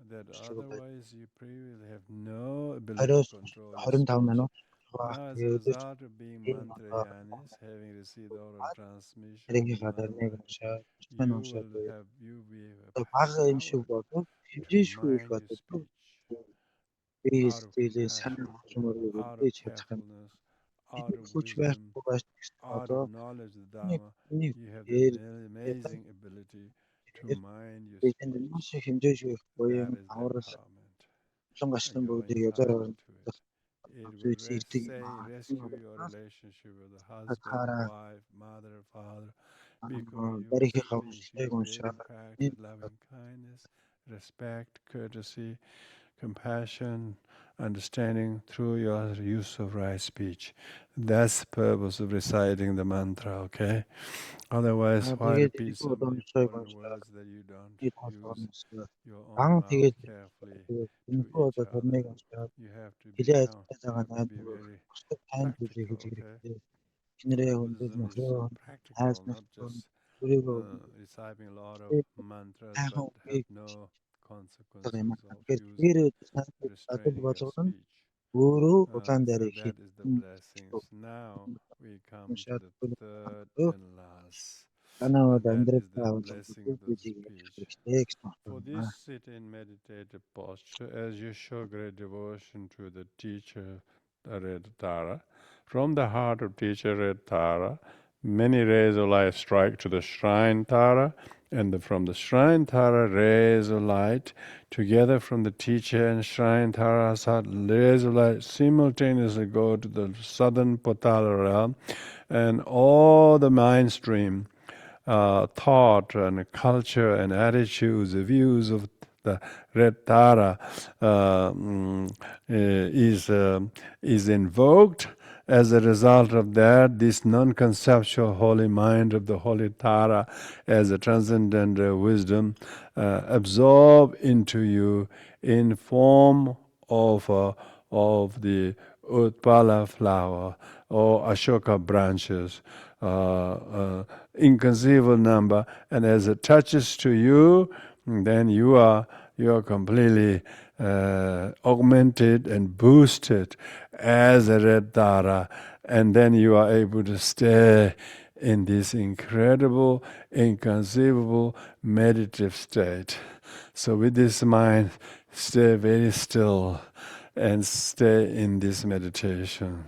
that otherwise you previously have no ability to control your speech. Now, as a result of being mantrayanis, having received oral transmission of the mantra, you be empowered with mind to speech, out of compassion, out of carefulness, out of wisdom, out of knowledge of the Dharma. You have the amazing ability to mind your speech. That is the empowerment, and you're entitled to it. It will rescue your relationship with the husband, wife, mother, father, because you will appreciate, daily practice loving kindness, respect, courtesy, compassion, understanding through your use of right speech. That's the purpose of reciting the mantra, okay? Otherwise, why repeat so many foreign words that you don't use your own mouth carefully to each other? You have to be very practical, okay? Buddhism is so practical, not just reciting a lot of mantras but have no consequences of using, restraining your speech. So that is the blessings. Now we come to the third and last, and that is the blessings of the speech. For this, sit in meditative posture as you show great devotion to the teacher, Red Tara. From the heart of teacher Red Tara, many rays of light strike to the shrine Tara, and from the shrine Tara, rays of light, together from the teacher and shrine Tara, rays of light simultaneously go to the southern Potala realm, and all the mind stream thought and culture and attitudes, the views of the Red Tara is invoked. As a result of that, this non-conceptual holy mind of the holy Tara as a transcendent wisdom absorb into you in form of the Utpala flower or Ashoka branches, inconceivable number, and as it touches to you, then you are completely augmented and boosted as a red Tara, and then you are able to stay in this incredible, inconceivable meditative state. So with this mind, stay very still and stay in this meditation.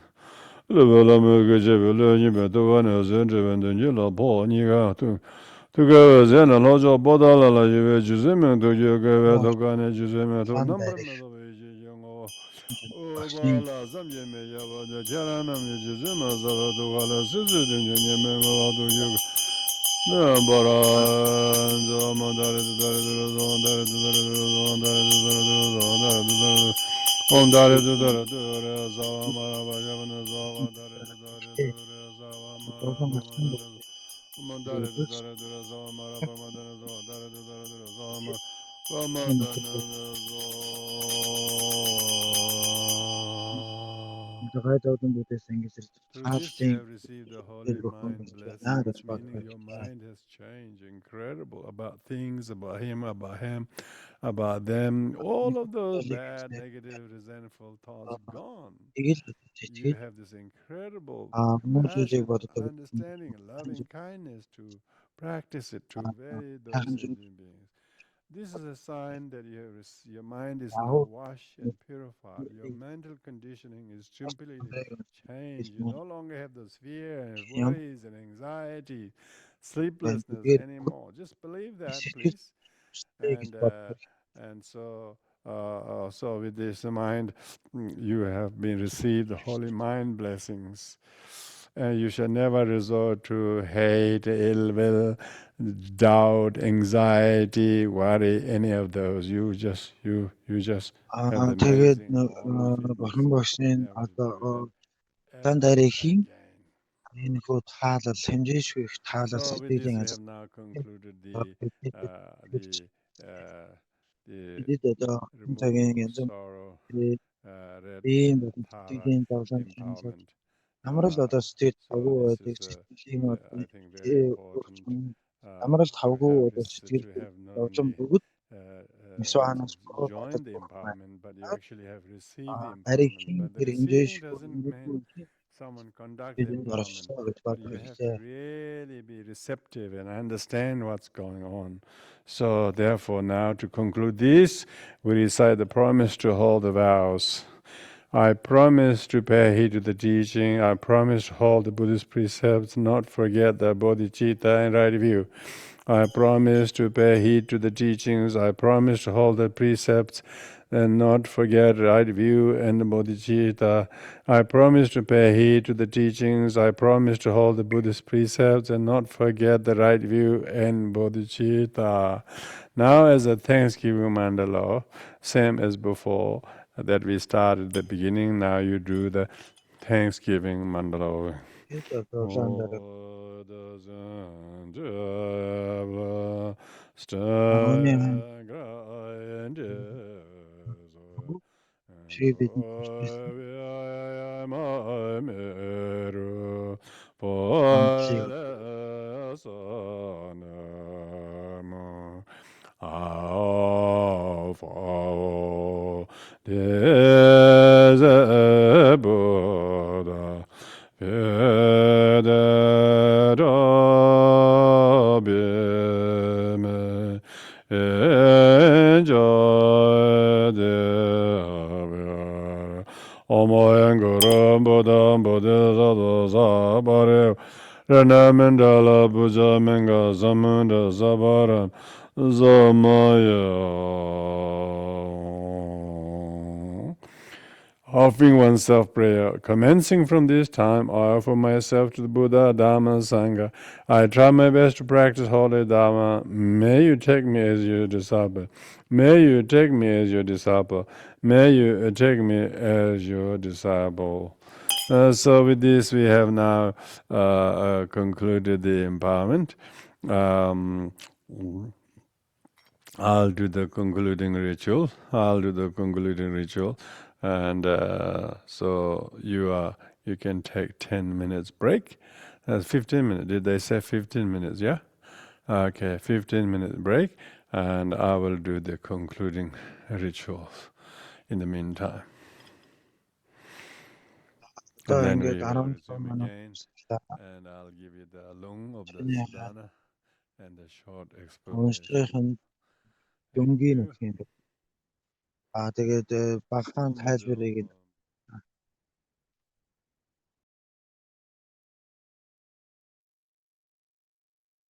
Om Dare du Dare du Re Zawa Mara Vajavana Zawa Dare du Dare du Re Zawa Mara Brahmadana Om Dare du Dare du Re Zawa Mara Brahmadana Zawa Dare du Dare du Re Zawa Mara Brahmadana Through this you have received the holy mind blessings, meaning your mind has changed, incredible, about things, about him, about them. All of those bad, negative, resentful thoughts gone. You have this incredible compassion, understanding, and loving kindness to practice it to those sentient beings. This is a sign that your mind is now washed and purified. Your mental conditioning is completely changed. You no longer have those fear and worries and anxiety, sleeplessness anymore. Just believe that, please. And so So with this mind, you have been received the holy mind blessings. And you shall never resort to hate, ill will, doubt, anxiety, worry, any of those. You just have the тэгээд amazing holy бурхан fitness багшийн never to одоо do that Улаан ever Дарь Эхийн again. энэ хүү таалал хэмжээшгүй их таалал So with сэтгэлийн this, we ажил have now concluded the Бид одоо энэ цагийн removal of янз sorrow, red бүрийн Tara сэтгэлийн давлан хэмжээд empowerment. амрал одоо сэтгэл So тавгүй this байдаг is, сэтгэлийн I think, very important амрал тавгүй to одоо have сэтгэл to have not давлан only бөгөөд Нисванаас joined the empowerment, but you actually have received the Дарь empowerment. Эхийн But the тэр receiving хэмжээшгүй doesn't mean someone conduct the бидэнд empowerment, оршсон гэж but you бодож have to хэлээ. really be receptive and understand what's going on. So therefore, now to conclude this, we recite the promise to hold the vows. I promise to pay heed to the teaching. I promise to hold the Buddhist precepts, not forget the bodhicitta and right view. I promise to pay heed to the teachings. I promise to hold the precepts and not forget right view and the bodhicitta. I promise to pay heed to the teachings. I promise to hold the Buddhist precepts and not forget the right view and bodhicitta. Now, as a Thanksgiving mandala, same as before, that we started at the beginning, now you do the Thanksgiving mandala. Renamendala Buja Menga Zamunda Zabaran Zamaya. Offering oneself prayer. Commencing from this time, I offer myself to the Buddha, Dharma, and Sangha. I try my best to practice holy Dharma. May you take me as your disciple. May you take me as your disciple. May you take me as your disciple. So with this, we have now concluded the empowerment. I'll do the concluding ritual. And so you can take 10 minutes break. That's 15 minutes. Did they say 15 minutes? Yeah? Okay, 15-minute break. And I will do the concluding rituals in the meantime. And then we will resume again. And I'll give you the lung of the Siddhana and the short explanation. Дүнгийн нөх юм. Тэгээд багахан тайлбарыг